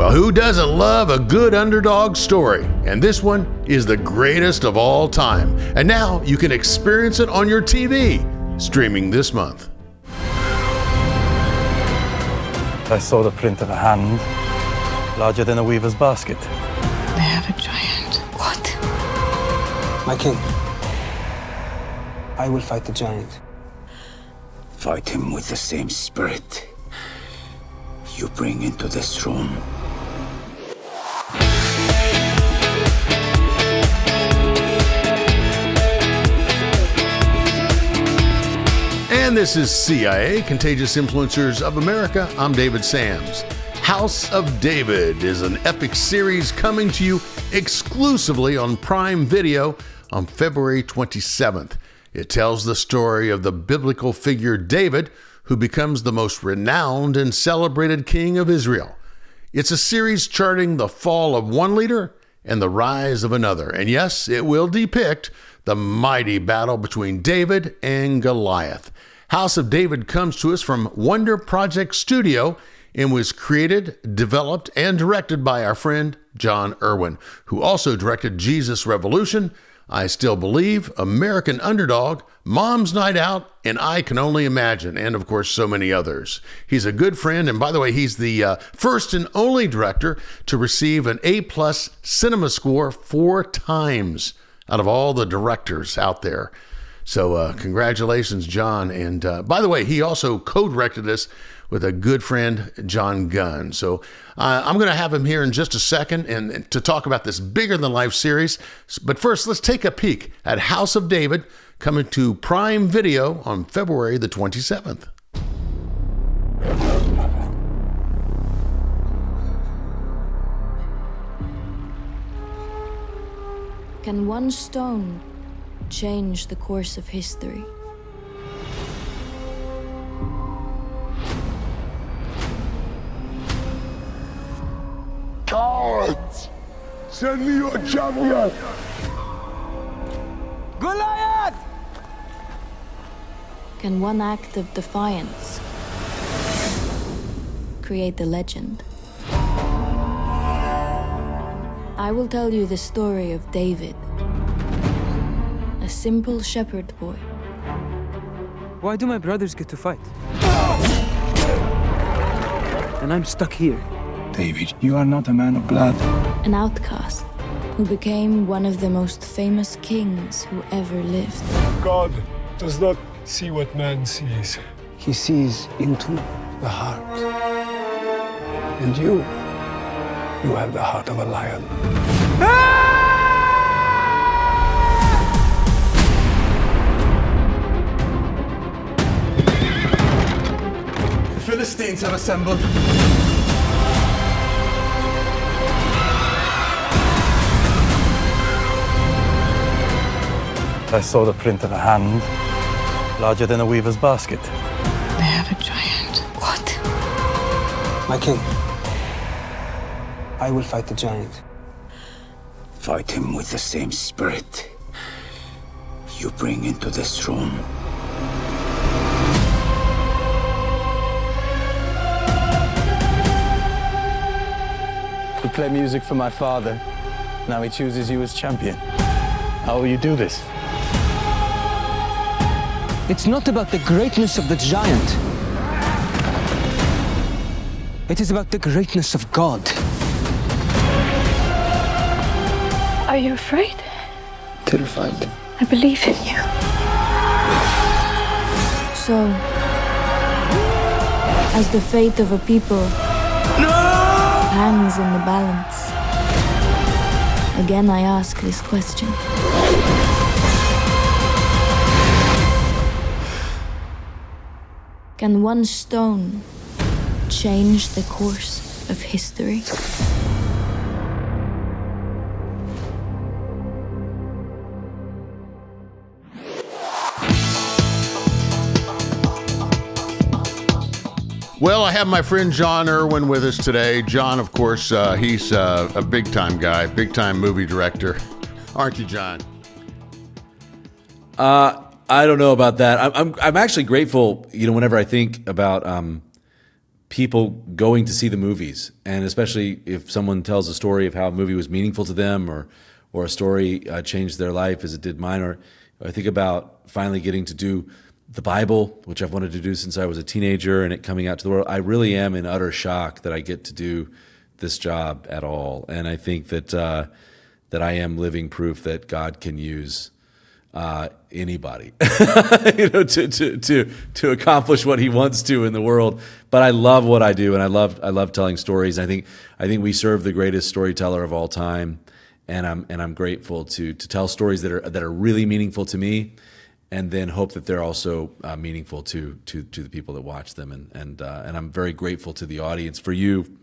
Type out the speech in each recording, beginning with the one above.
Well, who doesn't love a good underdog story? And this one is the greatest of all time. And now you can experience it on your TV, streaming this month. I saw the print of a hand, larger than a weaver's basket. They have a giant. What? My king, I will fight the giant. Fight him with the same spirit you bring into this room. And this is CIA, Contagious Influencers of America. I'm David Sams. House of David is an epic series coming to you exclusively on Prime Video on February 27th. It tells the story of the biblical figure David, who becomes the most renowned and celebrated king of Israel. It's a series charting the fall of one leader and the rise of another. And yes, it will depict the mighty battle between David and Goliath. House of David comes to us from Wonder Project Studio and was created, developed, and directed by our friend Jon Erwin, who also directed Jesus Revolution, I Still Believe, American Underdog, Mom's Night Out, and I Can Only Imagine, and of course so many others. He's a good friend, and by the way, he's the first and only director to receive an A+ cinema score 4 times out of all the directors out there. So congratulations, Jon. And by the way, he also co-directed this with a good friend, John Gunn. So I'm going to have him here in just a second and to talk about this Bigger Than Life series. But first, let's take a peek at House of David, coming to Prime Video on February the 27th. Can one stone change the course of history? Cowards! Send me your champion! Goliath! Can one act of defiance create the legend? I will tell you the story of David, a simple shepherd boy. Why do my brothers get to fight? And I'm stuck here. David, you are not a man of blood. An outcast who became one of the most famous kings who ever lived. God does not see what man sees. He sees into the heart. And you have the heart of a lion. The Philistines have assembled. I saw the print of a hand, larger than a weaver's basket. They have a giant. What? My king, I will fight the giant. Fight him with the same spirit you bring into this room. You play music for my father. Now he chooses you as champion. How will you do this? It's not about the greatness of the giant. It is about the greatness of God. Are you afraid? Terrified. I believe in you. So, as the fate of a people hangs in the balance, again I ask this question. Can one stone change the course of history? Well, I have my friend Jon Erwin with us today. Jon, of course, he's a big-time guy, big-time movie director. Aren't you, Jon? I don't know about that. I'm actually grateful, whenever I think about people going to see the movies, and especially if someone tells a story of how a movie was meaningful to them, or a story changed their life as it did mine, or I think about finally getting to do the Bible, which I've wanted to do since I was a teenager, and it coming out to the world. I really am in utter shock that I get to do this job at all, and I think that that I am living proof that God can use anybody, to accomplish what He wants to in the world. But I love what I do, and I love telling stories. I think we serve the greatest storyteller of all time, and I'm grateful to tell stories that are really meaningful to me, and then hope that they're also meaningful to the people that watch them, and I'm very grateful to the audience for you.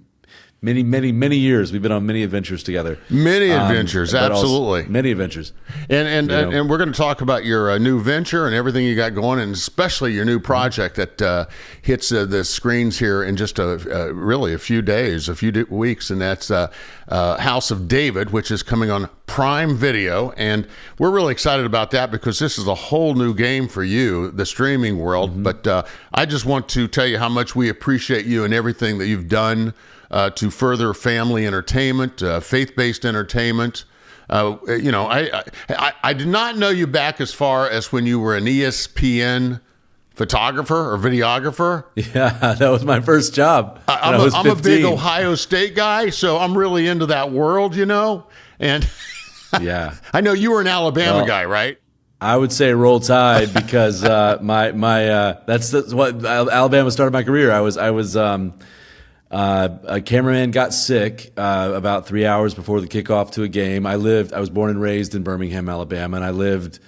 Many years we've been on many adventures together. Many adventures, absolutely. Many adventures. And we're going to talk about your new venture and everything you got going, and especially your new project that hits the screens here in just really a few days, a few weeks, and that's House of David, which is coming on Prime Video. And we're really excited about that because this is a whole new game for you, the streaming world. But I just want to tell you how much we appreciate you and everything that you've done to further family entertainment, faith-based entertainment. I did not know you back as far as when you were an ESPN photographer or videographer. Yeah, that was my first job. I'm a big Ohio State guy, so I'm really into that world, And yeah, I know you were an Alabama guy, right? I would say Roll Tide because that's what Alabama started my career. I was a cameraman got sick about 3 hours before the kickoff to a game. I was born and raised in Birmingham, Alabama, and I lived,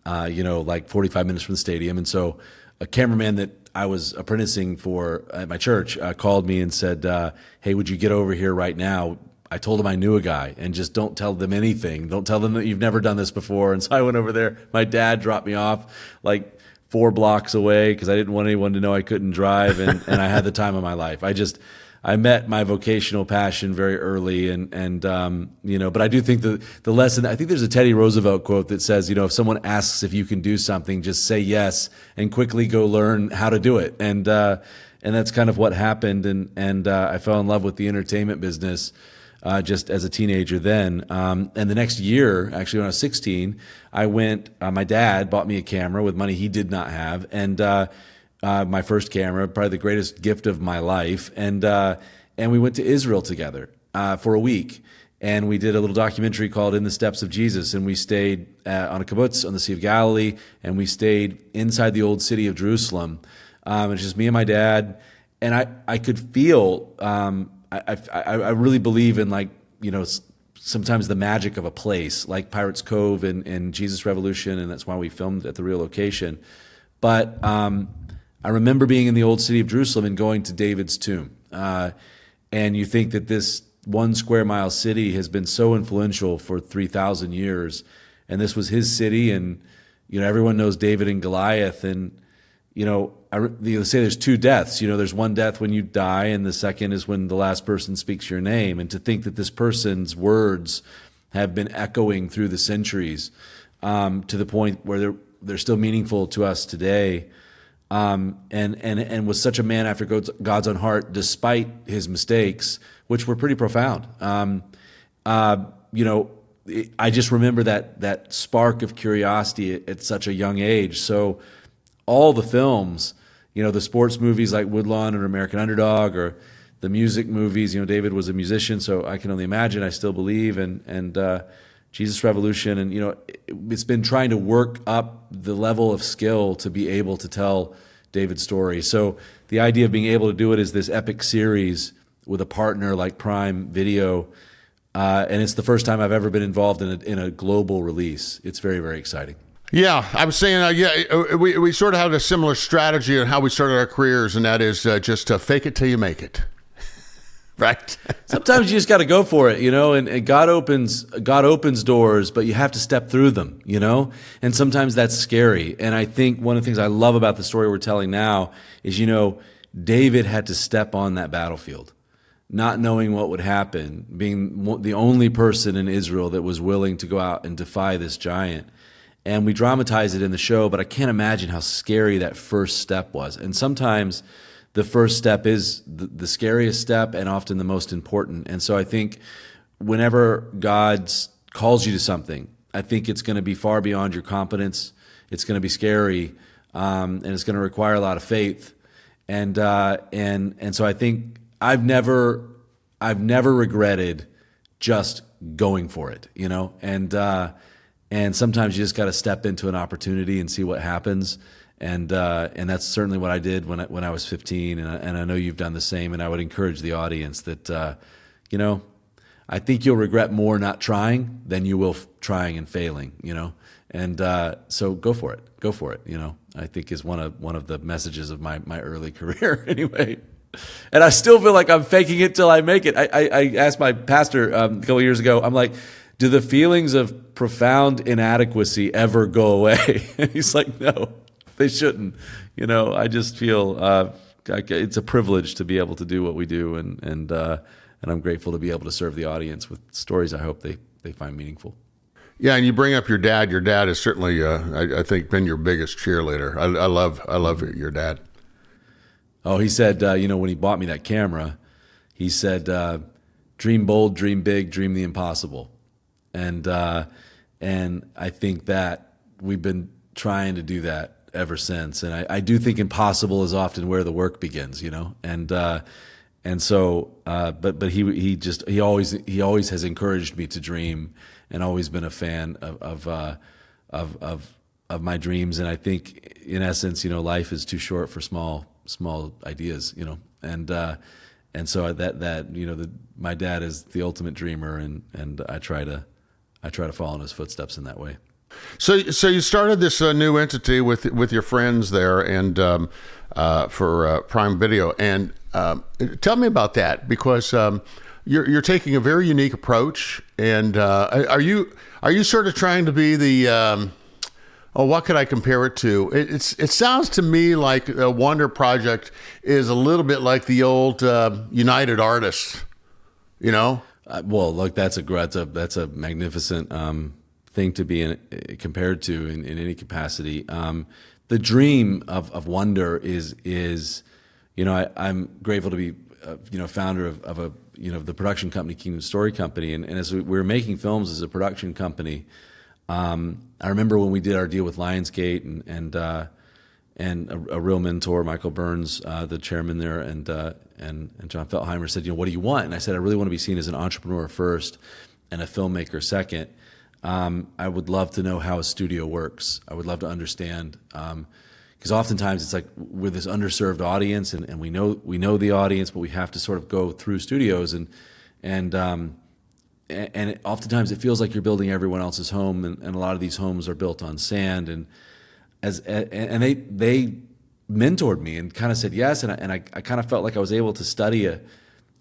like 45 minutes from the stadium. And so a cameraman that I was apprenticing for at my church called me and said, hey, would you get over here right now? I told him I knew a guy, and just don't tell them anything. Don't tell them that you've never done this before. And so I went over there. My dad dropped me off like 4 blocks away because I didn't want anyone to know I couldn't drive, and I had the time of my life. I met my vocational passion very early, but I do think the lesson, I think there's a Teddy Roosevelt quote that says, if someone asks if you can do something, just say yes and quickly go learn how to do it. And that's kind of what happened. And I fell in love with the entertainment business just as a teenager then. And the next year, actually when I was 16, I went, my dad bought me a camera with money he did not have. And my first camera, probably the greatest gift of my life. And we went to Israel together for a week. And we did a little documentary called In the Steps of Jesus. And we stayed on a kibbutz on the Sea of Galilee. And we stayed inside the old city of Jerusalem. It's just me and my dad. And I could feel, I really believe in sometimes the magic of a place like Pirates Cove and Jesus Revolution. And that's why we filmed at the real location. But I remember being in the old city of Jerusalem and going to David's tomb. And you think that this 1 square mile city has been so influential for 3,000 years. And this was his city. And, everyone knows David and Goliath. And, they say there's 2 deaths. There's one death when you die, and the second is when the last person speaks your name. And to think that this person's words have been echoing through the centuries to the point where they're still meaningful to us today. And was such a man after God's own heart, despite his mistakes, which were pretty profound. I just remember that spark of curiosity at such a young age. So all the films, the sports movies like Woodlawn or American Underdog, or the music movies, David was a musician, so I can only imagine, I still believe, and Jesus Revolution, and it's been trying to work up the level of skill to be able to tell David's story. So the idea of being able to do it is this epic series with a partner like Prime Video, and it's the first time I've ever been involved in a global release. It's very, very exciting. Yeah, I was saying, we sort of had a similar strategy on how we started our careers, and that is just to fake it till you make it. Right. Sometimes you just got to go for it, and God opens doors, but you have to step through them, and sometimes that's scary. And I think one of the things I love about the story we're telling now is, David had to step on that battlefield, not knowing what would happen, being the only person in Israel that was willing to go out and defy this giant. And we dramatize it in the show, but I can't imagine how scary that first step was. And sometimes the first step is the scariest step and often the most important. And so I think whenever God calls you to something, I think it's going to be far beyond your competence. It's going to be scary, and it's going to require a lot of faith. And so I think I've never regretted just going for it, you know. And sometimes you just got to step into an opportunity and see what happens. And that's certainly what I did when I was 15, and I know you've done the same. And I would encourage the audience that, you know, I think you'll regret more not trying than you will trying and failing, you know. And so go for it, you know. I think is one of the messages of my early career anyway. And I still feel like I'm faking it till I make it. I asked my pastor a couple of years ago, I'm like, do the feelings of profound inadequacy ever go away? And he's like, no, they shouldn't. You know, I just feel it's a privilege to be able to do what we do, and I'm grateful to be able to serve the audience with stories I hope they find meaningful. Yeah, and you bring up your dad. Your dad has certainly, I think, been your biggest cheerleader. I love your dad. Oh, he said, you know, when he bought me that camera, he said, dream bold, dream big, dream the impossible. And I think that we've been trying to do that ever since. And I do think impossible is often where the work begins, you know. And so, but he always has encouraged me to dream, and always been a fan of my dreams. And I think, in essence, you know, life is too short for small ideas, you know. And so that you know, my dad is the ultimate dreamer, and I try to follow in his footsteps in that way. So you started this new entity with your friends there, and for Prime Video, and tell me about that, because you're taking a very unique approach, and are you sort of trying to be the what could I compare it to? It sounds to me like a Wonder Project is a little bit like the old United Artists, you know. Well, look, that's a magnificent thing to be compared to in any capacity. The dream of Wonder is you know, I'm grateful to be you know, founder of a, you know, the production company Kingdom Story Company, and as we were making films as a production company, I remember when we did our deal with Lionsgate, and a real mentor, Michael Burns, the chairman there, and John Feltheimer said, you know, what do you want? And I said, I really want to be seen as an entrepreneur first and a filmmaker second. I would love to know how a studio works. I would love to understand, because oftentimes it's like we're this underserved audience, and we know the audience, but we have to sort of go through studios, and oftentimes it feels like you're building everyone else's home, and a lot of these homes are built on sand, and they mentored me and kind of said yes, and I kind of felt like I was able to study a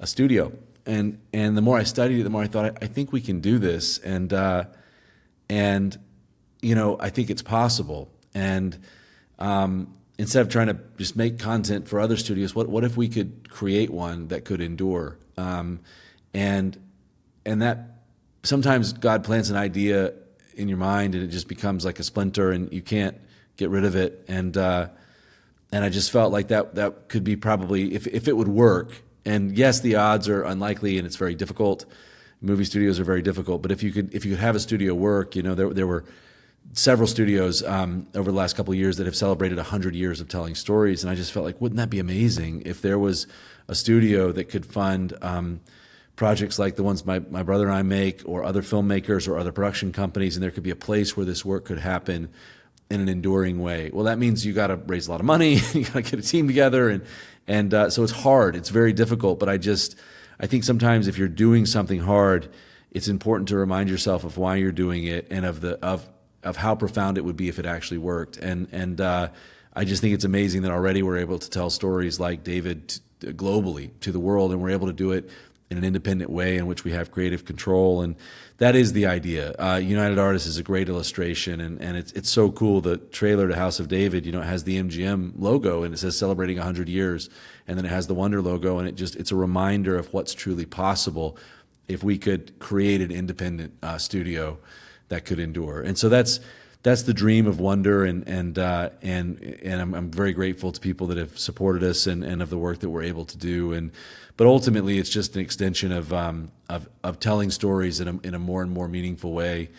studio, and the more I studied it, the more I thought, I think we can do this, and you know, I think it's possible. And instead of trying to just make content for other studios, what if we could create one that could endure? And that sometimes God plants an idea in your mind, and it just becomes like a splinter, and you can't get rid of it. And I just felt like that could be probably, if it would work. And yes, the odds are unlikely, and it's very difficult. Movie studios are very difficult. But if you could have a studio work, you know, there were several studios over the last couple of years that have celebrated 100 years of telling stories, and I just felt like, wouldn't that be amazing if there was a studio that could fund projects like the ones my brother and I make, or other filmmakers or other production companies, and there could be a place where this work could happen in an enduring way. Well, that means you got to raise a lot of money, you got to get a team together, and so it's hard. It's very difficult. But I think sometimes if you're doing something hard, it's important to remind yourself of why you're doing it, and of how profound it would be if it actually worked. And I just think it's amazing that already we're able to tell stories like David globally to the world, and we're able to do it in an independent way in which we have creative control. And that is the idea. United Artists is a great illustration, and it's so cool. The trailer to House of David, you know, it has the MGM logo, and it says celebrating 100 years, and then it has the Wonder logo, and it's a reminder of what's truly possible if we could create an independent studio that could endure. And so that's that's the dream of Wonder, and I'm very grateful to people that have supported us and of the work that we're able to do. But ultimately, it's just an extension of telling stories in a more and more meaningful way,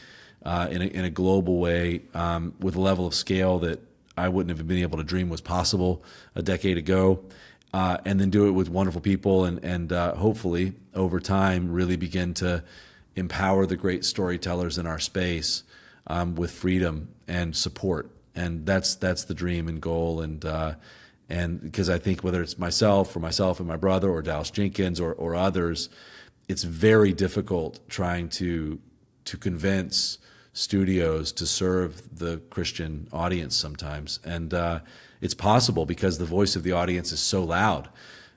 in a global way, with a level of scale that I wouldn't have been able to dream was possible a decade ago, and then do it with wonderful people, and hopefully over time really begin to empower the great storytellers in our space with freedom and support. And that's the dream and goal. And because I think whether it's myself and my brother or Dallas Jenkins or others, it's very difficult trying to convince studios to serve the Christian audience sometimes. And it's possible because the voice of the audience is so loud,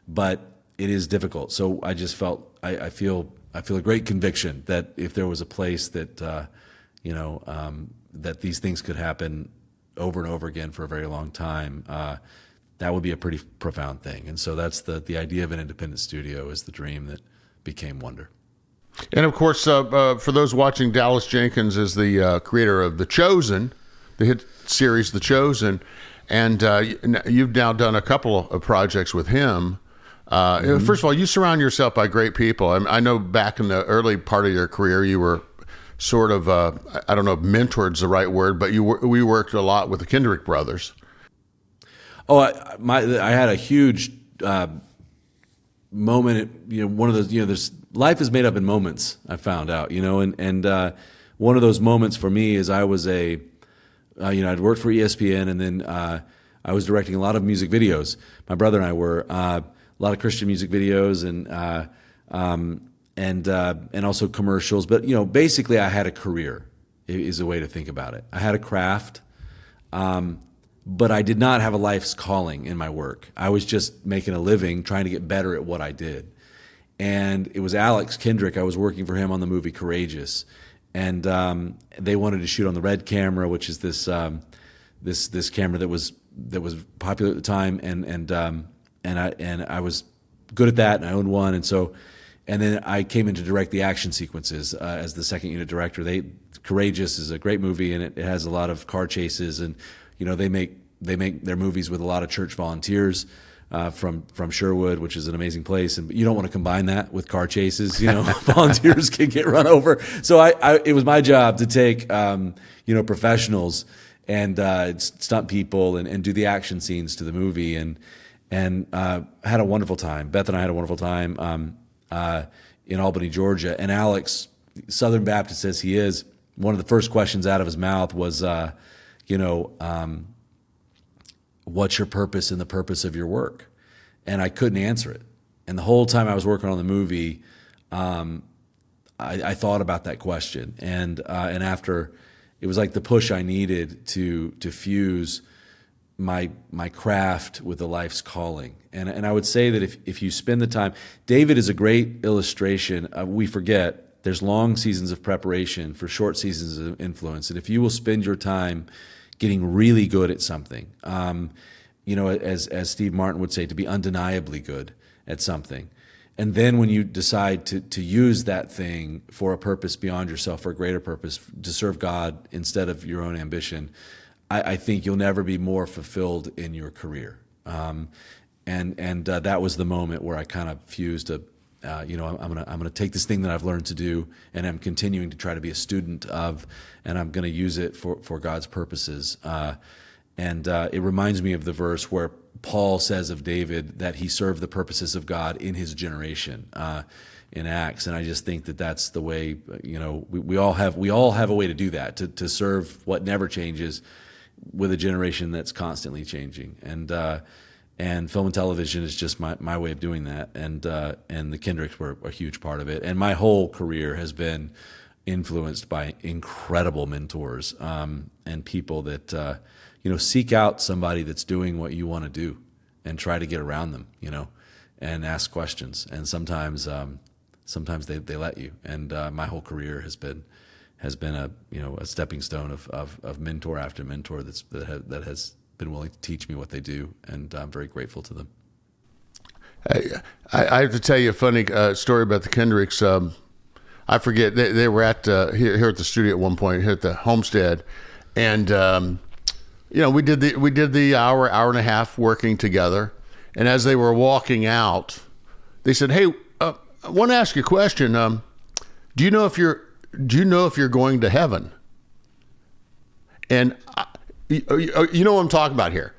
but it is difficult. So I just felt, I feel a great conviction that if there was a place that, that these things could happen over and over again for a very long time, that would be a pretty profound thing. And so that's the idea of an independent studio is the dream that became Wonder. And of course, for those watching, Dallas Jenkins is the creator of The Chosen, the hit series The Chosen, and you've now done a couple of projects with him. First of all, you surround yourself by great people. I know back in the early part of your career, you were sort of, I don't know if mentored's the right word, but we worked a lot with the Kendrick brothers. Oh, I had a huge moment. One of those. There's life is made up in moments. I found out. And one of those moments for me is I was I'd worked for ESPN, and then I was directing a lot of music videos. My brother and I were a lot of Christian music videos, and also commercials. But basically, I had a career. Is a way to think about it. I had a craft. But I did not have a life's calling in my work. I was just making a living, trying to get better at what I did. And it was Alex Kendrick. I was working for him on the movie Courageous, and they wanted to shoot on the Red camera, which is this camera that was popular at the time. And I was good at that, and I owned one. And then I came in to direct the action sequences as the second unit director. Courageous is a great movie, and it has a lot of car chases, and they make their movies with a lot of church volunteers from Sherwood, which is an amazing place. And you don't want to combine that with car chases. Volunteers can get run over. So it was my job to take professionals and stunt people and do the action scenes to the movie, and had a wonderful time. Beth and I had a wonderful time in Albany, Georgia. And Alex, Southern Baptist as he is, one of the first questions out of his mouth was, what's your purpose and the purpose of your work? And I couldn't answer it. And the whole time I was working on the movie, I thought about that question. And after, it was like the push I needed to fuse my craft with a life's calling. And I would say that if you spend the time, David is a great illustration. We forget there's long seasons of preparation for short seasons of influence. And if you will spend your time getting really good at something, as Steve Martin would say, to be undeniably good at something. And then when you decide to use that thing for a purpose beyond yourself, for a greater purpose, to serve God instead of your own ambition, I think you'll never be more fulfilled in your career. And that was the moment where I kind of fused I'm gonna take this thing that I've learned to do, and I'm continuing to try to be a student of, and I'm gonna use it for God's purposes. It reminds me of the verse where Paul says of David that he served the purposes of God in his generation in Acts, and I just think that that's the way. We all have a way to do that, to serve what never changes with a generation that's constantly changing. And film and television is just my way of doing that. And the Kendricks were a huge part of it. And my whole career has been influenced by incredible mentors and people that seek out somebody that's doing what you want to do and try to get around them, and ask questions. And sometimes they let you. And my whole career has been a stepping stone of mentor after mentor that has been willing to teach me what they do, and I'm very grateful to them. I have to tell you a funny story about the Kendricks. I forget, they were at here at the studio at one point, here at the Homestead, And we did the hour and a half working together. And as they were walking out, they said, "Hey, I want to ask you a question. Do you know if you're going to heaven?" And you know what I'm talking about here.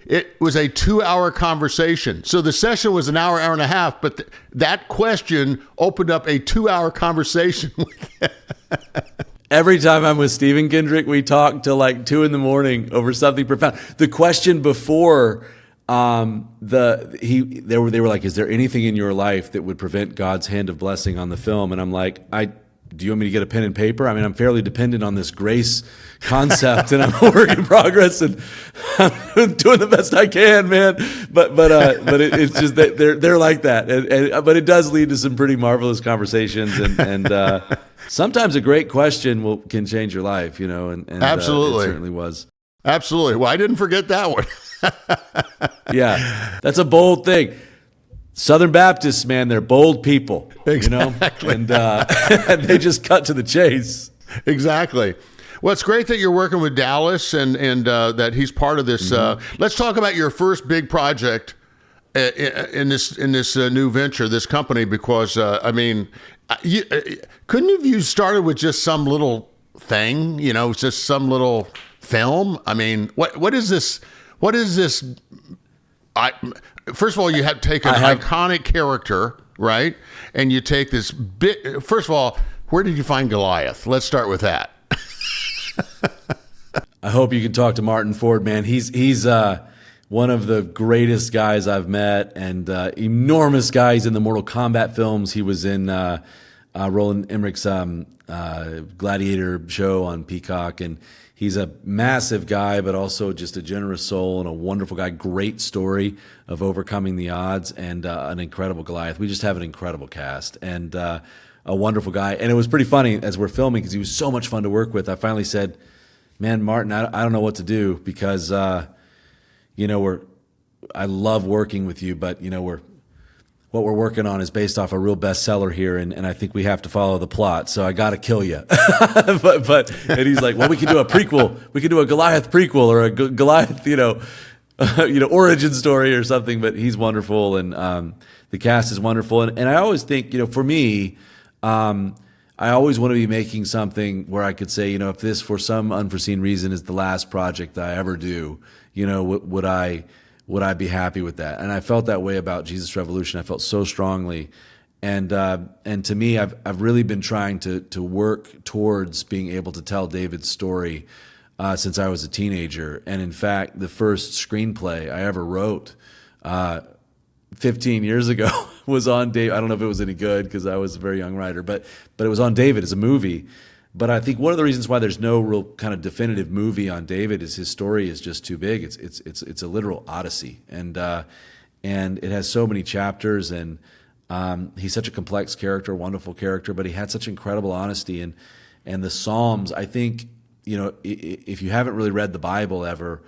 It was a 2-hour conversation. So the session was an hour and a half, but that question opened up a 2-hour conversation. Every time I'm with Stephen Kendrick, we talk till like 2 a.m. over something profound. The question before they were like, "Is there anything in your life that would prevent God's hand of blessing on the film?" And I'm like, do you want me to get a pen and paper? I mean, I'm fairly dependent on this grace concept, and I'm a work in progress, and I'm doing the best I can, man. But it's just that they're like that, but it does lead to some pretty marvelous conversations, and sometimes a great question can change your life, and Absolutely, it certainly was. Absolutely. Well, I didn't forget that one. Yeah, that's a bold thing. Southern Baptists, man, they're bold people, exactly. And they just cut to the chase. Exactly. Well, it's great that you're working with Dallas and that he's part of this. Let's talk about your first big project in this new venture, this company, because couldn't you started with just some little thing, just some little film? I mean, what is this? What is this? First of all, you have to take an iconic character, right? And you take this bit. First of all, where did you find Goliath? Let's start with that. I hope you can talk to Martin Ford, man. He's one of the greatest guys I've met, and enormous guy. He's in the Mortal Kombat films. He was in Roland Emmerich's Gladiator show on Peacock, and he's a massive guy, but also just a generous soul and a wonderful guy. Great story of overcoming the odds, and an incredible Goliath. We just have an incredible cast, and a wonderful guy. And it was pretty funny as we're filming, because he was so much fun to work with. I finally said, "Man, Martin, I don't know what to do, because I love working with you, but what we're working on is based off a real bestseller here, and I think we have to follow the plot, so I got to kill you." And he's like, "Well, we could do a prequel. We could do a Goliath prequel, or a Goliath, origin story or something." But he's wonderful, and the cast is wonderful. And I always think, for me, I always want to be making something where I could say, if this for some unforeseen reason is the last project that I ever do, would I be happy with that? And I felt that way about Jesus Revolution. I felt so strongly. And to me, I've really been trying to work towards being able to tell David's story since I was a teenager. And in fact, the first screenplay I ever wrote 15 years ago was on David. I don't know if it was any good, because I was a very young writer, but it was on David as a movie. But I think one of the reasons why there's no real kind of definitive movie on David is his story is just too big. It's a literal odyssey, and it has so many chapters, and he's such a complex character, wonderful character, but he had such incredible honesty, and the Psalms. I think if you haven't really read the Bible ever,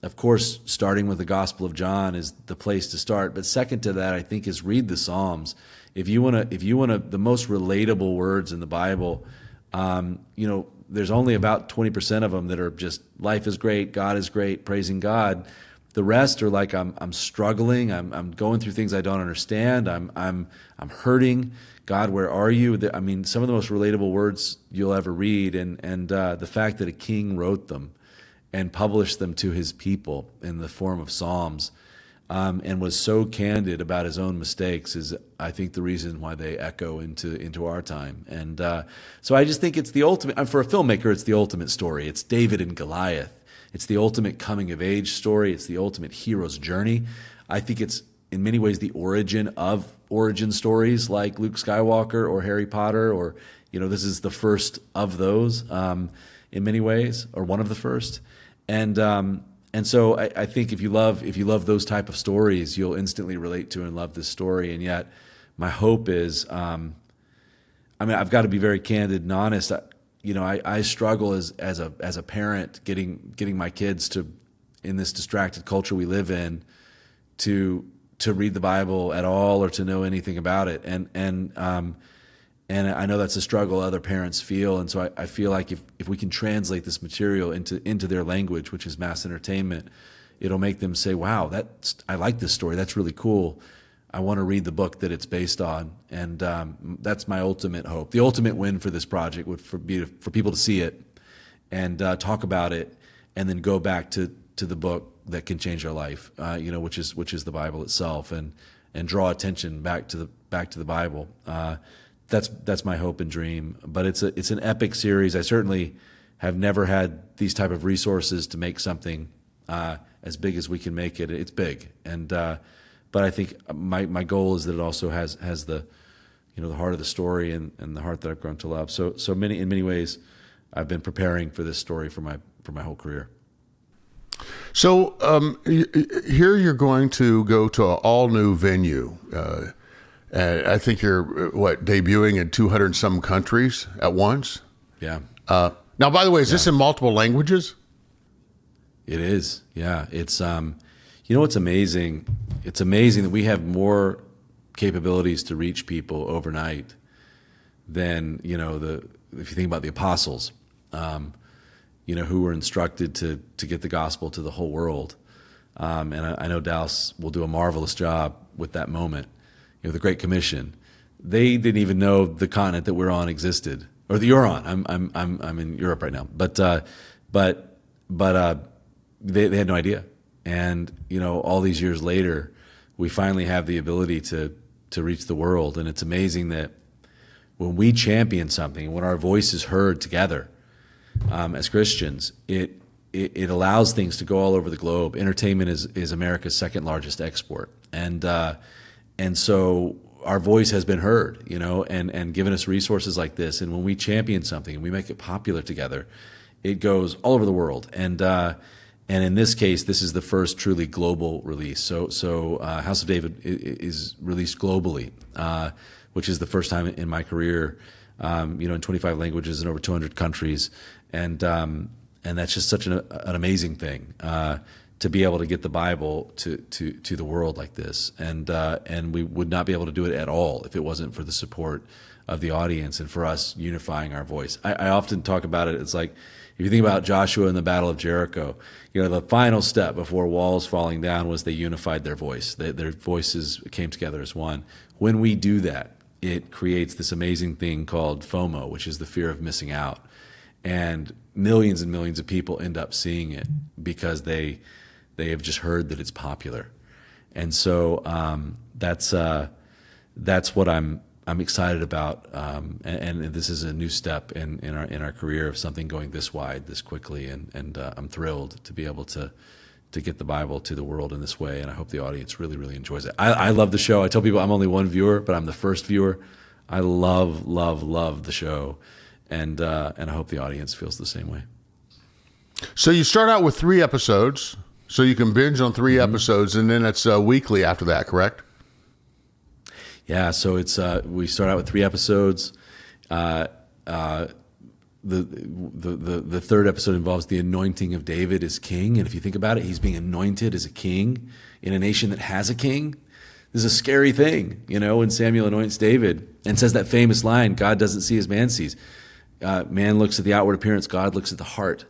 of course, starting with the Gospel of John is the place to start. But second to that, I think, is read the Psalms. If you want the most relatable words in the Bible. There's only about 20% of them that are just life is great, God is great, praising God. The rest are like I'm struggling, I'm going through things I don't understand, I'm hurting. God, where are you? I mean, some of the most relatable words you'll ever read, and the fact that a king wrote them and published them to his people in the form of Psalms, and was so candid about his own mistakes is, I think, the reason why they echo into our time. And so I just think it's the ultimate, for a filmmaker, it's the ultimate story. It's David and Goliath. It's the ultimate coming-of-age story. It's the ultimate hero's journey. I think it's, in many ways, the origin of origin stories like Luke Skywalker or Harry Potter, or, this is the first of those in many ways, or one of the first. And so I think if you love those type of stories, you'll instantly relate to and love this story. And yet, my hope is, I've got to be very candid and honest. I struggle as a parent getting my kids to, in this distracted culture we live in, to read the Bible at all or to know anything about it. And And I know that's a struggle other parents feel. And so I feel like if we can translate this material into their language, which is mass entertainment, it'll make them say, wow, I like this story. That's really cool. I want to read the book that it's based on. And that's my ultimate hope. The ultimate win for this project would be for people to see it and talk about it, and then go back to the book that can change their life, which is the Bible itself, and draw attention back to the Bible. That's my hope and dream. But it's an epic series. I certainly have never had these type of resources to make something as big as we can make it. It's big, and but I think my goal is that it also has the the heart of the story and the heart that I've grown to love. So in many ways, I've been preparing for this story for my whole career. So here you're going to go to an all new venue. And I think you're debuting in 200 some countries at once. Yeah. Now, by the way, is this in multiple languages? It is. Yeah. It's what's amazing? It's amazing that we have more capabilities to reach people overnight than if you think about the apostles, who were instructed to get the gospel to the whole world. And I know Dallas will do a marvelous job with that moment. The Great Commission. They didn't even know the continent that we're on existed, or that you're on. I'm in Europe right now, but they had no idea. And all these years later, we finally have the ability to reach the world. And it's amazing that when we champion something, when our voice is heard together as Christians, it allows things to go all over the globe. Entertainment is America's second largest export, and so our voice has been heard, and given us resources like this. And when we champion something and we make it popular together, it goes all over the world. And in this case, this is the first truly global release. So House of David is released globally, which is the first time in my career, in 25 languages and over 200 countries. And that's just such an amazing thing. To be able to get the Bible to the world like this, and we would not be able to do it at all if it wasn't for the support of the audience and for us unifying our voice. I often talk about it. It's like if you think about Joshua and the Battle of Jericho, the final step before walls falling down was they unified their voice. Their voices came together as one. When we do that, it creates this amazing thing called FOMO, which is the fear of missing out, and millions and millions of people end up seeing it because they have just heard that it's popular. And so that's what I'm excited about, and this is a new step in our career of something going this wide, this quickly, and I'm thrilled to be able to get the Bible to the world in this way, and I hope the audience really, really enjoys it. I love the show. I tell people I'm only one viewer, but I'm the first viewer. I love the show, and I hope the audience feels the same way. So you start out with 3 episodes. So you can binge on 3 episodes, and then it's weekly after that, correct? Yeah. So it's we start out with 3 episodes. The 3rd episode involves the anointing of David as king, and if you think about it, he's being anointed as a king in a nation that has a king. This is a scary thing, when Samuel anoints David and says that famous line, "God doesn't see as man sees." Man looks at the outward appearance; God looks at the heart.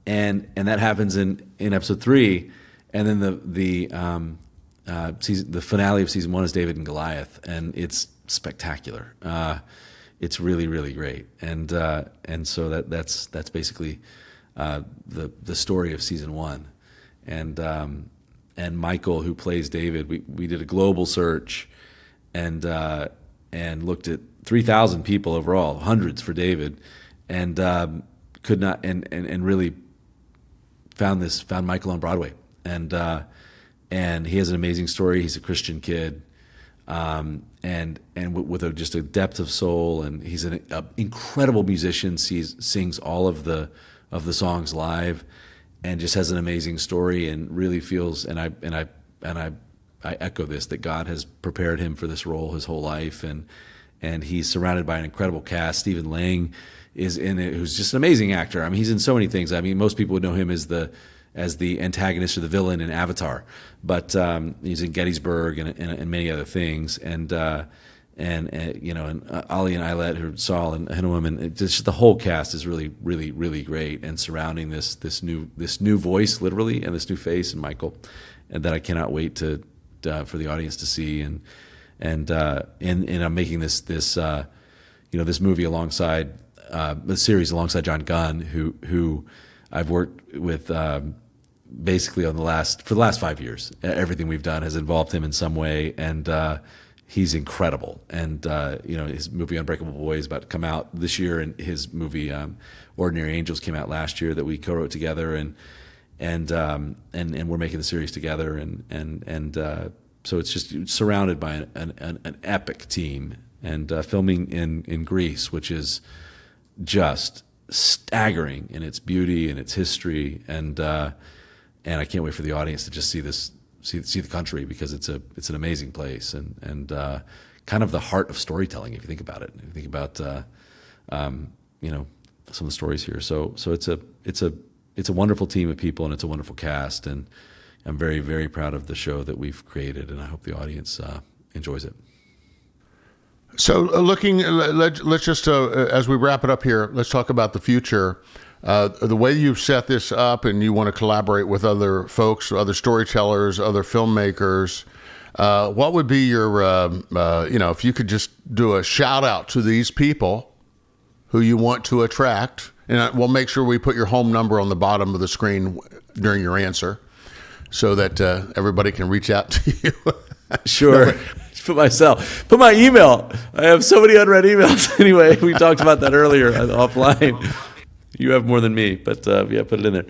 And that happens in episode 3, and then the finale of season 1 is David and Goliath, and it's spectacular. It's really, really great, and so that's basically the story of season 1, and Michael, who plays David, we did a global search, and looked at 3,000 people overall, hundreds for David, and could not and really found Michael on Broadway, and he has an amazing story. He's a Christian kid, and with just a depth of soul, and he's an incredible musician. Sings all of the songs live, and just has an amazing story, and really feels. And I echo this, that God has prepared him for this role his whole life, and he's surrounded by an incredible cast. Stephen Lang is in it, who's just an amazing actor. I mean, he's in so many things. I mean, most people would know him as the antagonist or the villain in Avatar, but he's in Gettysburg and many other things. And Ali and Eilert, who Saul and Hinnoam, and just the whole cast is really, really, really great. And surrounding this new voice, literally, and this new face, and Michael, and that I cannot wait for the audience to see. And I'm making this movie alongside the series alongside John Gunn, who I've worked with basically for the last 5 years. Everything we've done has involved him in some way, and he's incredible. And his movie Unbreakable Boy is about to come out this year, and his movie Ordinary Angels came out last year that we co-wrote together, and we're making the series together, and so it's just surrounded by an epic team, and filming in Greece, which is just staggering in its beauty and its history, and I can't wait for the audience to just see the country, because it's an amazing place, and kind of the heart of storytelling, if you think about it. If you think about some of the stories here. So it's a wonderful team of people, and it's a wonderful cast, and I'm very, very proud of the show that we've created, and I hope the audience enjoys it. So let's just, as we wrap it up here, let's talk about the future. The way you've set this up, and you want to collaborate with other folks, other storytellers, other filmmakers, what would be your, if you could just do a shout out to these people who you want to attract, and we'll make sure we put your home number on the bottom of the screen during your answer, so that everybody can reach out to you. Sure. Put my email. I have so many unread emails. Anyway, we talked about that earlier offline. You have more than me, but yeah, put it in there.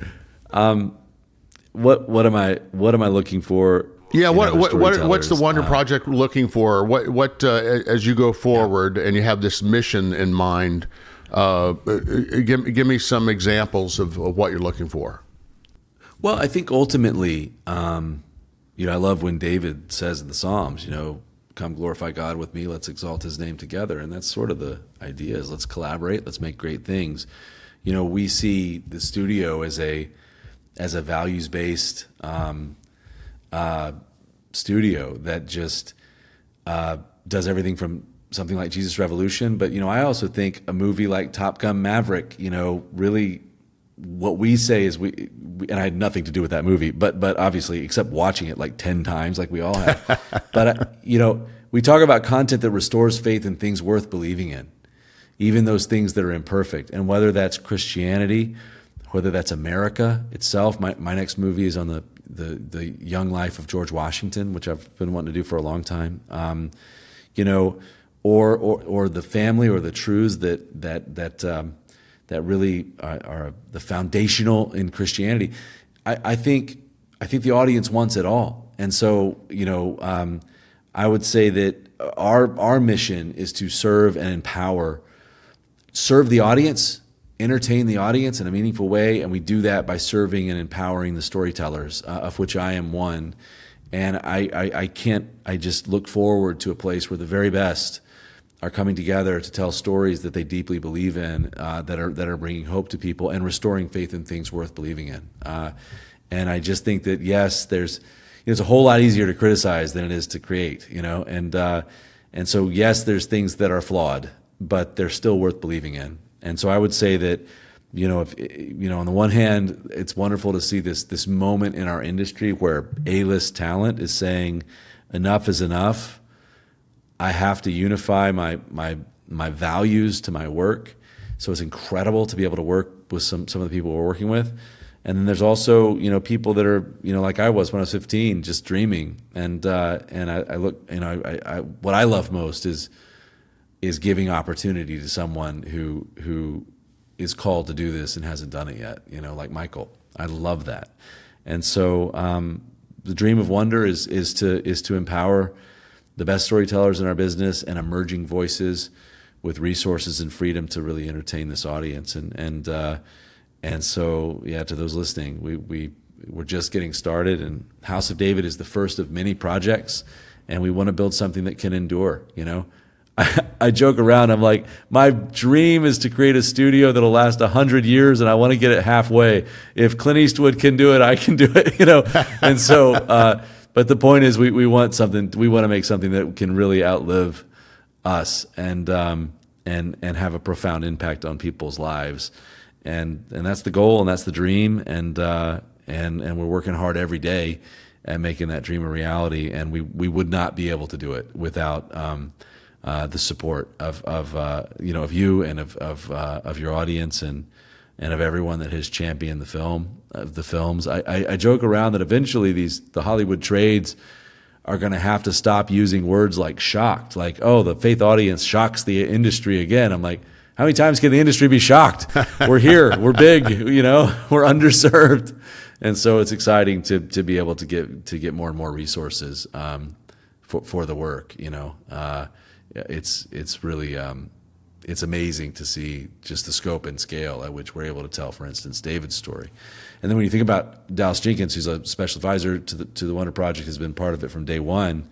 What am I looking for? Yeah, what's the Wonder Project looking for? What as you go forward and you have this mission in mind? Give me some examples of what you're looking for. Well, I think ultimately, I love when David says in the Psalms, come glorify God with me, let's exalt his name together. And that's sort of the idea, is let's collaborate, let's make great things. We see the studio as a values-based studio that just does everything from something like Jesus Revolution. But, I also think a movie like Top Gun Maverick, really what we say is and I had nothing to do with that movie, but obviously, except watching it like 10 times, like we all have. But, we talk about content that restores faith in things worth believing in, even those things that are imperfect. And whether that's Christianity, whether that's America itself. My next movie is on the young life of George Washington, which I've been wanting to do for a long time. Or the family, or the truths that really are the foundational in Christianity. I think the audience wants it all, and so I would say that our mission is to serve and empower, serve the audience, entertain the audience in a meaningful way, and we do that by serving and empowering the storytellers, of which I am one. And I just look forward to a place where the very best are coming together to tell stories that they deeply believe in, that are bringing hope to people and restoring faith in things worth believing in. And I just think that, yes, it's a whole lot easier to criticize than it is to create, and so yes, there's things that are flawed, but they're still worth believing in. And so I would say that, if on the one hand, it's wonderful to see this moment in our industry where A-list talent is saying enough is enough. I have to unify my values to my work. So it's incredible to be able to work with some of the people we're working with. And then there's also, people that are, like I was when I was 15, just dreaming. And I look, what I love most is giving opportunity to someone who is called to do this and hasn't done it yet, like Michael. I love that. And so the dream of Wonder is to empower the best storytellers in our business and emerging voices with resources and freedom to really entertain this audience. And so, yeah, to those listening, we're just getting started, and House of David is the first of many projects, and we want to build something that can endure, I joke around, I'm like, my dream is to create a studio that'll last 100 years, and I want to get it halfway. If Clint Eastwood can do it, I can do it, And so, but the point is we want to make something that can really outlive us and have a profound impact on people's lives. And that's the goal, and that's the dream, and we're working hard every day at making that dream a reality. And we would not be able to do it without the support of you and of your audience and of everyone that has championed the films. I joke around that eventually the Hollywood trades are going to have to stop using words like shocked, like, oh, the faith audience shocks the industry again. I'm like, how many times can the industry be shocked? We're here, we're big, we're underserved. And so it's exciting to be able to get more and more resources for the work. It's really it's amazing to see just the scope and scale at which we're able to tell, for instance, David's story. And then when you think about Dallas Jenkins, who's a special advisor to the Wonder Project, has been part of it from day one.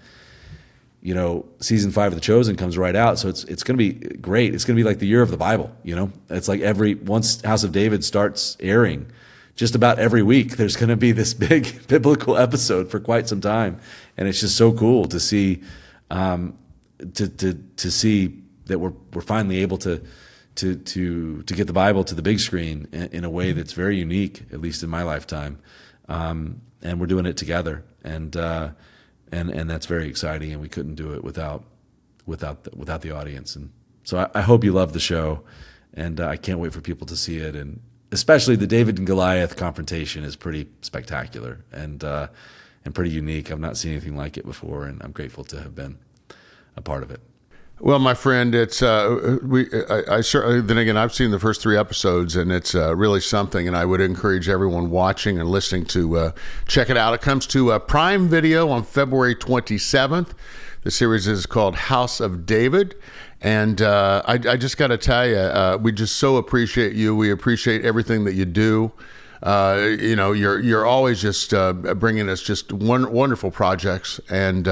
Season 5 of The Chosen comes right out, so it's going to be great. It's going to be like the year of the Bible. It's like once House of David starts airing, just about every week there's going to be this big biblical episode for quite some time, and it's just so cool to see to see that we're finally able to get the Bible to the big screen in a way that's very unique, at least in my lifetime, and we're doing it together, and that's very exciting, and we couldn't do it without the audience. And so I hope you love the show, and I can't wait for people to see it, and especially the David and Goliath confrontation is pretty spectacular and pretty unique. I've not seen anything like it before, and I'm grateful to have been a part of it. Well, my friend, it's I certainly. Then again, I've seen the first 3 episodes, and it's really something. And I would encourage everyone watching and listening to check it out. It comes to Prime Video on February 27th. The series is called House of David, and I just got to tell you, we just so appreciate you. We appreciate everything that you do. You're always just bringing us just wonderful projects, and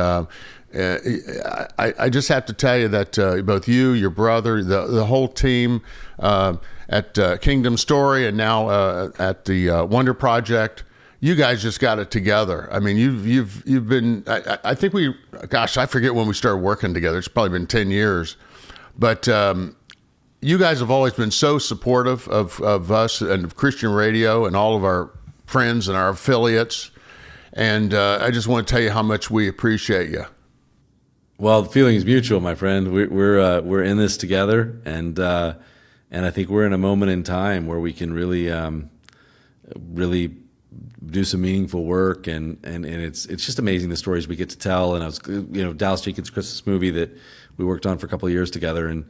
I just have to tell you that both you, your brother, the whole team at Kingdom Story, and now at the Wonder Project, you guys just got it together. I mean, you've been. I think I forget when we started working together. It's probably been 10 years, but you guys have always been so supportive of us and of Christian radio and all of our friends and our affiliates. And I just want to tell you how much we appreciate you. Well, the feeling is mutual, my friend. We're in this together, and I think we're in a moment in time where we can really do some meaningful work, and it's just amazing the stories we get to tell. And I was, Dallas Jenkins' Christmas movie that we worked on for a couple of years together, and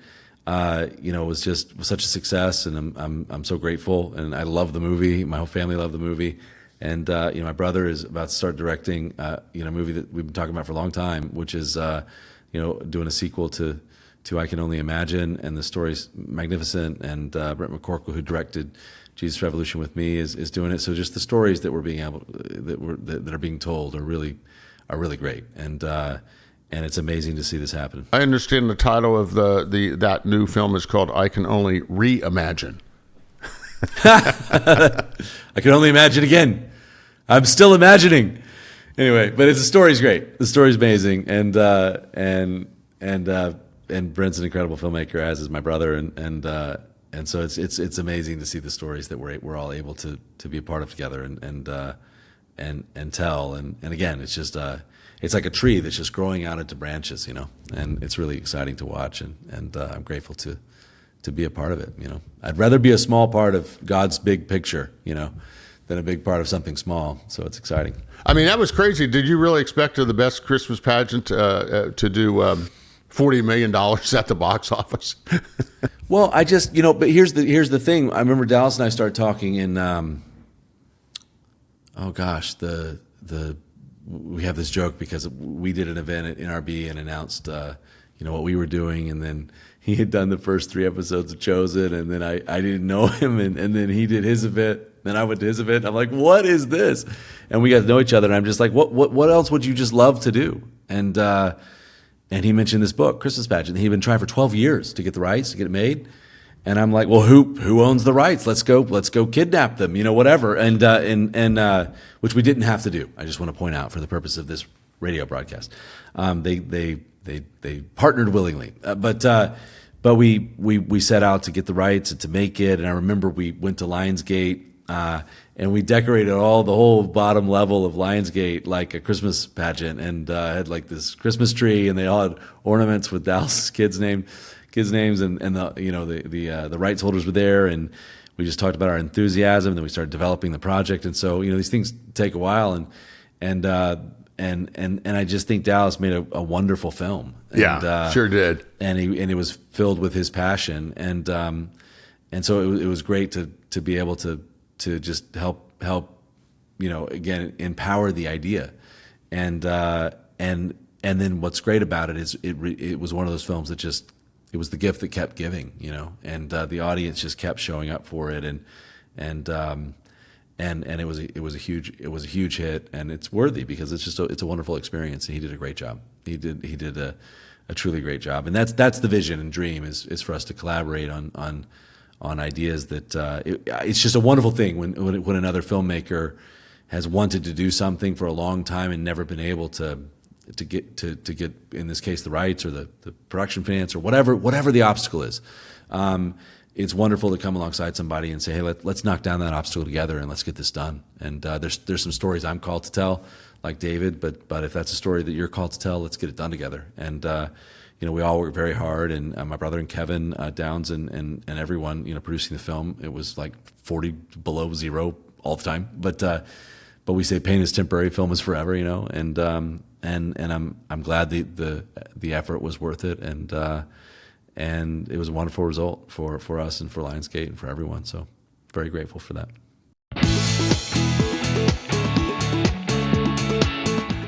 was such a success, and I'm so grateful, and I love the movie. My whole family loved the movie. And my brother is about to start directing a movie that we've been talking about for a long time, which is doing a sequel to I Can Only Imagine, and the story's magnificent. And Brent McCorkle, who directed Jesus Revolution with me, is doing it. So just the stories that that are being told are really great, and it's amazing to see this happen. I understand the title of that new film is called I Can Only Reimagine. I can only imagine again. I'm still imagining. Anyway, but the story's great. The story's amazing, and Brent's an incredible filmmaker, as is my brother, and so it's amazing to see the stories that we're all able to be a part of together and tell. And again, it's just it's like a tree that's just growing out into branches, and it's really exciting to watch, and I'm grateful to be a part of it. I'd rather be a small part of God's big picture, than a big part of something small. So it's exciting. I mean, that was crazy. Did you really expect the best Christmas pageant to do $40 million at the box office? Well, I just, but here's the thing. I remember Dallas and I started talking in, we have this joke because we did an event at NRB and announced, what we were doing, and then he had done the first 3 episodes of Chosen, and then I didn't know him, and then he did his event, then I went to his event, and I'm like, what is this? And we got to know each other, and I'm just like, what else would you just love to do? And he mentioned this book, Christmas Pageant. He'd been trying for 12 years to get the rights, to get it made. And I'm like, well, who owns the rights? Let's go kidnap them, whatever. And which we didn't have to do. I just want to point out for the purpose of this radio broadcast. They they partnered willingly. But we set out to get the rights and to make it. And I remember we went to Lionsgate and we decorated the whole bottom level of Lionsgate like a Christmas pageant, and had like this Christmas tree, and they all had ornaments with Dallas kids' names, and the rights holders were there, and we just talked about our enthusiasm. And then we started developing the project, and so these things take a while, and I just think Dallas made a wonderful film. Yeah, sure did. And it was filled with his passion, and so it was great to be able to just help again empower the idea, and then what's great about it is it was one of those films that just, it was the gift that kept giving, and the audience just kept showing up for it, and it was a huge hit, and it's worthy because it's a wonderful experience, and he did a great job. He did a truly great job, and that's the vision and dream is for us to collaborate on ideas that it's just a wonderful thing when another filmmaker has wanted to do something for a long time and never been able to get in this case the rights or the production finance or whatever the obstacle is. It's wonderful to come alongside somebody and say, hey, let's knock down that obstacle together and let's get this done. And there's some stories I'm called to tell, like David, but if that's a story that you're called to tell, let's get it done together. And we all work very hard, and my brother and Kevin Downs and everyone producing the film, it was like 40 below zero all the time. But we say pain is temporary, film is forever, and I'm glad the effort was worth it, and it was a wonderful result for us and for Lionsgate and for everyone. So very grateful for that.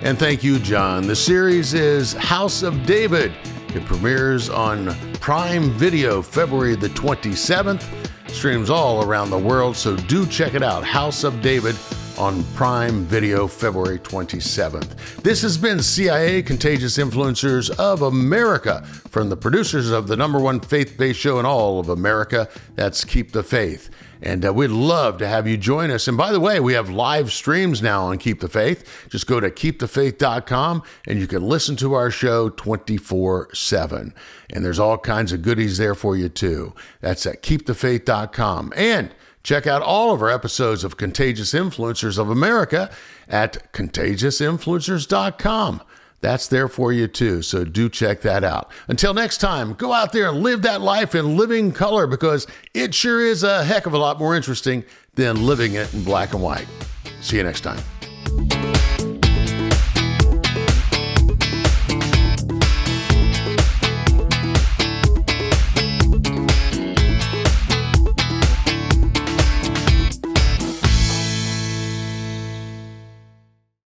And thank you, Jon. The series is House of David. It premieres on Prime Video February the 27th. Streams all around the world, so do check it out. House of David on Prime Video February 27th. This has been CIA Contagious Influencers of America, from the producers of the #1 faith-based show in all of America. That's Keep the Faith. And we'd love to have you join us. And by the way, we have live streams now on Keep the Faith. Just go to KeepTheFaith.com and you can listen to our show 24/7. And there's all kinds of goodies there for you too. That's at KeepTheFaith.com. And check out all of our episodes of Contagious Influencers of America at ContagiousInfluencers.com. That's there for you too, so do check that out. Until next time, go out there and live that life in living color, because it sure is a heck of a lot more interesting than living it in black and white. See you next time.